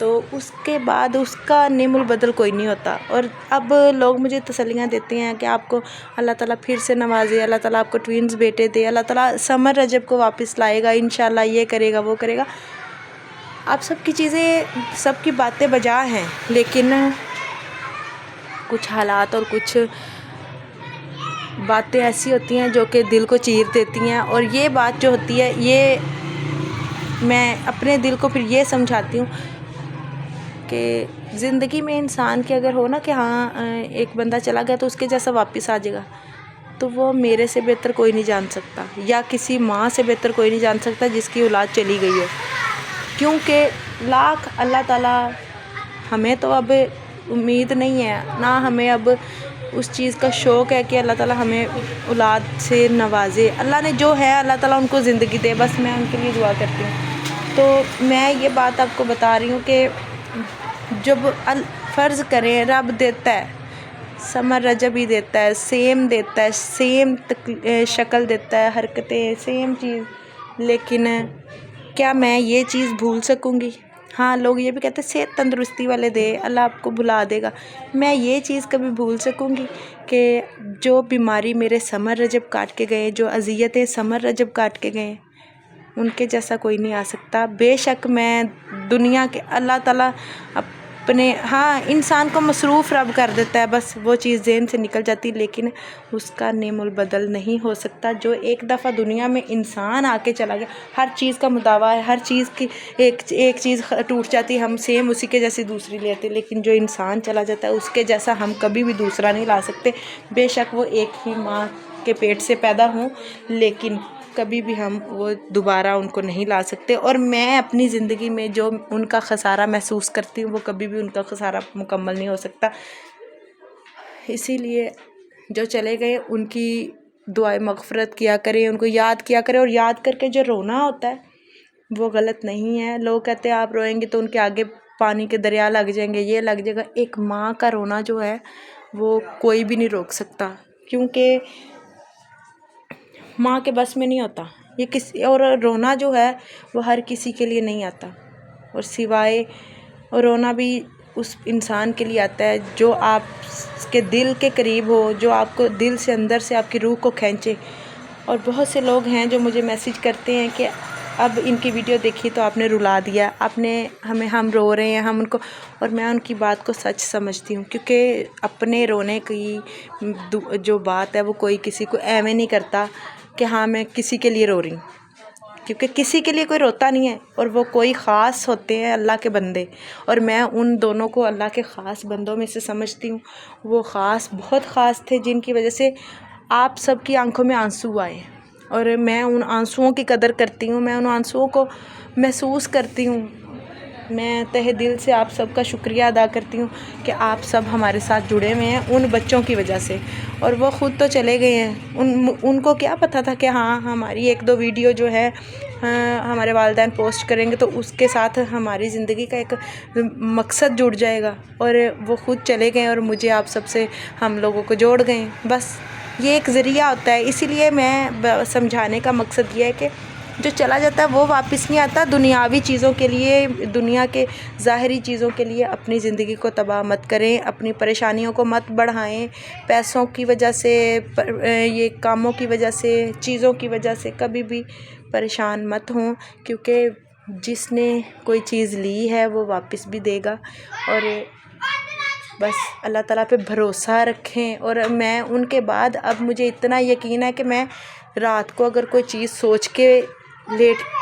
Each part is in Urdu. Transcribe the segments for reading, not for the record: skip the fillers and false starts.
تو اس کے بعد اس کا نعم البدل کوئی نہیں ہوتا۔ اور اب لوگ مجھے تسلیاں دیتے ہیں کہ آپ کو اللہ تعالیٰ پھر سے نوازے، اللہ تعالیٰ آپ کو ٹوینز بیٹے دے، اللہ تعالیٰ سمر رجب کو واپس لائے گا انشاءاللہ، یہ کرے گا وہ کرے گا۔ آپ سب کی چیزیں، سب کی باتیں بجا ہیں، لیکن کچھ حالات اور کچھ باتیں ایسی ہوتی ہیں جو کہ دل کو چیر دیتی ہیں۔ اور یہ بات جو ہوتی ہے، یہ میں اپنے دل کو پھر یہ سمجھاتی ہوں کہ زندگی میں انسان کے اگر ہو نا کہ ہاں ایک بندہ چلا گیا تو اس کے جیسا واپس آ جائے گا، تو وہ میرے سے بہتر کوئی نہیں جان سکتا، یا کسی ماں سے بہتر کوئی نہیں جان سکتا جس کی اولاد چلی گئی ہو۔ کیونکہ لاکھ اللہ تعالیٰ، ہمیں تو اب امید نہیں ہے، نہ ہمیں اب اس چیز کا شوق ہے کہ اللہ تعالیٰ ہمیں اولاد سے نوازے۔ اللہ نے جو ہے، اللہ تعالیٰ ان کو زندگی دے، بس میں ان کے لیے دعا کرتی ہوں۔ تو میں یہ بات آپ کو بتا رہی ہوں کہ جب فرض کریں رب دیتا ہے، سمر رجب ہی دیتا ہے، سیم دیتا ہے، سیم شکل دیتا ہے، حرکتیں سیم چیز، لیکن کیا میں یہ چیز بھول سکوں گی؟ ہاں، لوگ یہ بھی کہتے ہیں صحت تندرستی والے دے، اللہ آپ کو بھلا دے گا۔ میں یہ چیز کبھی بھول سکوں گی کہ جو بیماری میرے سمر رجب کاٹ کے گئے، جو اذیتیں سمر رجب کاٹ کے گئے، ان کے جیسا کوئی نہیں آ سکتا۔ بے شک میں دنیا کے اللہ تعالیٰ اپنے، ہاں انسان کو مصروف رب کر دیتا ہے، بس وہ چیز ذہن سے نکل جاتی، لیکن اس کا نعم البدل نہیں ہو سکتا۔ جو ایک دفعہ دنیا میں انسان آ کے چلا گیا، ہر چیز کا مداوع ہے، ہر چیز کی ایک چیز ٹوٹ جاتی، ہم سیم اسی کے جیسی دوسری لیتے، لیکن جو انسان چلا جاتا ہے اس کے جیسا ہم کبھی بھی دوسرا نہیں لا سکتے۔ بے شک وہ ایک ہی ماں کے پیٹ سے پیدا ہوں، لیکن کبھی بھی ہم وہ دوبارہ ان کو نہیں لا سکتے۔ اور میں اپنی زندگی میں جو ان کا خسارہ محسوس کرتی ہوں، وہ کبھی بھی ان کا خسارہ مکمل نہیں ہو سکتا۔ اسی لیے جو چلے گئے ان کی دعائے مغفرت کیا کریں، ان کو یاد کیا کریں، اور یاد کر کے جو رونا ہوتا ہے وہ غلط نہیں ہے۔ لوگ کہتے ہیں آپ روئیں گے تو ان کے آگے پانی کے دریا لگ جائیں گے، یہ لگ جائے گا۔ ایک ماں کا رونا جو ہے وہ کوئی بھی نہیں روک سکتا، کیونکہ ماں کے بس میں نہیں ہوتا یہ کسی اور۔ رونا جو ہے وہ ہر کسی کے لیے نہیں آتا، اور سوائے رونا بھی اس انسان کے لیے آتا ہے جو آپ کے دل کے قریب ہو، جو آپ کو دل سے اندر سے آپ کی روح کو کھینچے۔ اور بہت سے لوگ ہیں جو مجھے میسیج کرتے ہیں کہ اب ان کی ویڈیو دیکھی تو آپ نے رلا دیا، آپ نے ہم رو رہے ہیں، ہم ان کو، اور میں ان کی بات کو سچ سمجھتی ہوں، کیونکہ اپنے رونے کی جو بات ہے وہ کوئی کسی کو ایویں نہیں کرتا کہ ہاں میں کسی کے لیے رو رہی ہوں، کیونکہ کسی کے لیے کوئی روتا نہیں ہے، اور وہ کوئی خاص ہوتے ہیں اللہ کے بندے، اور میں ان دونوں کو اللہ کے خاص بندوں میں سے سمجھتی ہوں۔ وہ خاص، بہت خاص تھے، جن کی وجہ سے آپ سب کی آنکھوں میں آنسو آئے، اور میں ان آنسوؤں کی قدر کرتی ہوں، میں ان آنسوؤں کو محسوس کرتی ہوں۔ میں تہہ دل سے آپ سب کا شکریہ ادا کرتی ہوں کہ آپ سب ہمارے ساتھ جڑے ہوئے ہیں ان بچوں کی وجہ سے، اور وہ خود تو چلے گئے ہیں، ان کو کیا پتہ تھا کہ ہاں ہماری ایک دو ویڈیو جو ہے ہمارے والدین پوسٹ کریں گے تو اس کے ساتھ ہماری زندگی کا ایک مقصد جڑ جائے گا، اور وہ خود چلے گئے اور مجھے آپ سب سے ہم لوگوں کو جوڑ گئے۔ بس یہ ایک ذریعہ ہوتا ہے، اسی لیے میں سمجھانے کا مقصد یہ ہے کہ جو چلا جاتا ہے وہ واپس نہیں آتا۔ دنیاوی چیزوں کے لیے، دنیا کے ظاہری چیزوں کے لیے اپنی زندگی کو تباہ مت کریں، اپنی پریشانیوں کو مت بڑھائیں، پیسوں کی وجہ سے، یہ کاموں کی وجہ سے، چیزوں کی وجہ سے کبھی بھی پریشان مت ہوں، کیونکہ جس نے کوئی چیز لی ہے وہ واپس بھی دے گا۔ اور بس اللہ تعالیٰ پہ بھروسہ رکھیں۔ اور میں ان کے بعد اب مجھے اتنا یقین ہے کہ میں رات کو اگر کوئی چیز سوچ کے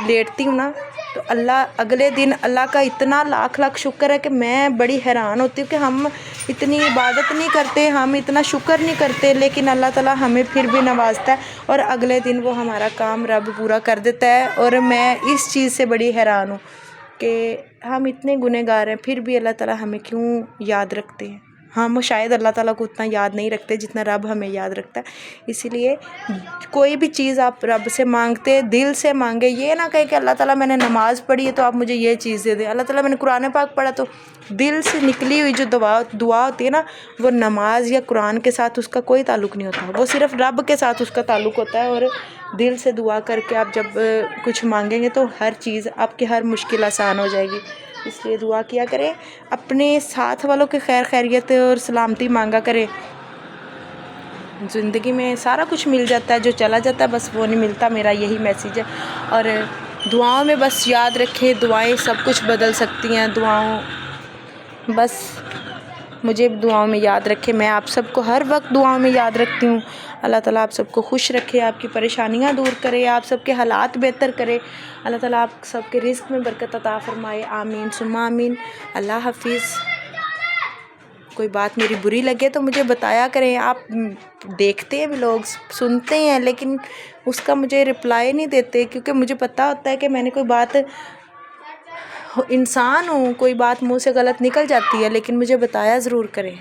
لیٹتی ہوں نا، تو اللہ اگلے دن، اللہ کا اتنا لاکھ لاکھ شکر ہے کہ میں بڑی حیران ہوتی ہوں کہ ہم اتنی عبادت نہیں کرتے، ہم اتنا شکر نہیں کرتے، لیکن اللہ تعالیٰ ہمیں پھر بھی نوازتا ہے، اور اگلے دن وہ ہمارا کام رب پورا کر دیتا ہے۔ اور میں اس چیز سے بڑی حیران ہوں کہ ہم اتنے گنہگار ہیں، پھر بھی اللہ تعالیٰ ہمیں کیوں یاد رکھتے ہیں۔ ہم شاید اللہ تعالیٰ کو اتنا یاد نہیں رکھتے جتنا رب ہمیں یاد رکھتا ہے۔ اسی لیے کوئی بھی چیز آپ رب سے مانگتے دل سے مانگے، یہ نہ کہے کہ اللہ تعالیٰ میں نے نماز پڑھی ہے تو آپ مجھے یہ چیز دے دیں، اللہ تعالیٰ میں نے قرآن پاک پڑھا تو دل سے نکلی ہوئی جو دعا ہوتی ہے نا، وہ نماز یا قرآن کے ساتھ اس کا کوئی تعلق نہیں ہوتا، وہ صرف رب کے ساتھ اس کا تعلق ہوتا ہے۔ اور دل سے دعا کر کے آپ جب کچھ مانگیں گے تو ہر چیز، آپ کی ہر مشکل آسان ہو جائے گی۔ اس لیے دعا کیا کریں، اپنے ساتھ والوں کی خیر خیریت اور سلامتی مانگا کریں۔ زندگی میں سارا کچھ مل جاتا ہے، جو چلا جاتا ہے بس وہ نہیں ملتا، میرا یہی میسیج ہے۔ اور دعاؤں میں بس یاد رکھیں، دعائیں سب کچھ بدل سکتی ہیں، دعاؤں بس مجھے دعاؤں میں یاد رکھیں، میں آپ سب کو ہر وقت دعاؤں میں یاد رکھتی ہوں۔ اللہ تعالیٰ آپ سب کو خوش رکھے، آپ کی پریشانیاں دور کرے، آپ سب کے حالات بہتر کرے، اللہ تعالیٰ آپ سب کے رزق میں برکت عطا فرمائے، آمین ثم آمین۔ اللہ حافظ۔ کوئی بات میری بری لگے تو مجھے بتایا کریں، آپ دیکھتے ہیں ولاگس، سنتے ہیں، لیکن اس کا مجھے رپلائی نہیں دیتے، کیونکہ مجھے پتہ ہوتا ہے کہ میں نے کوئی بات، انسان ہوں، کوئی بات منہ سے غلط نکل جاتی ہے، لیکن مجھے بتایا ضرور کریں۔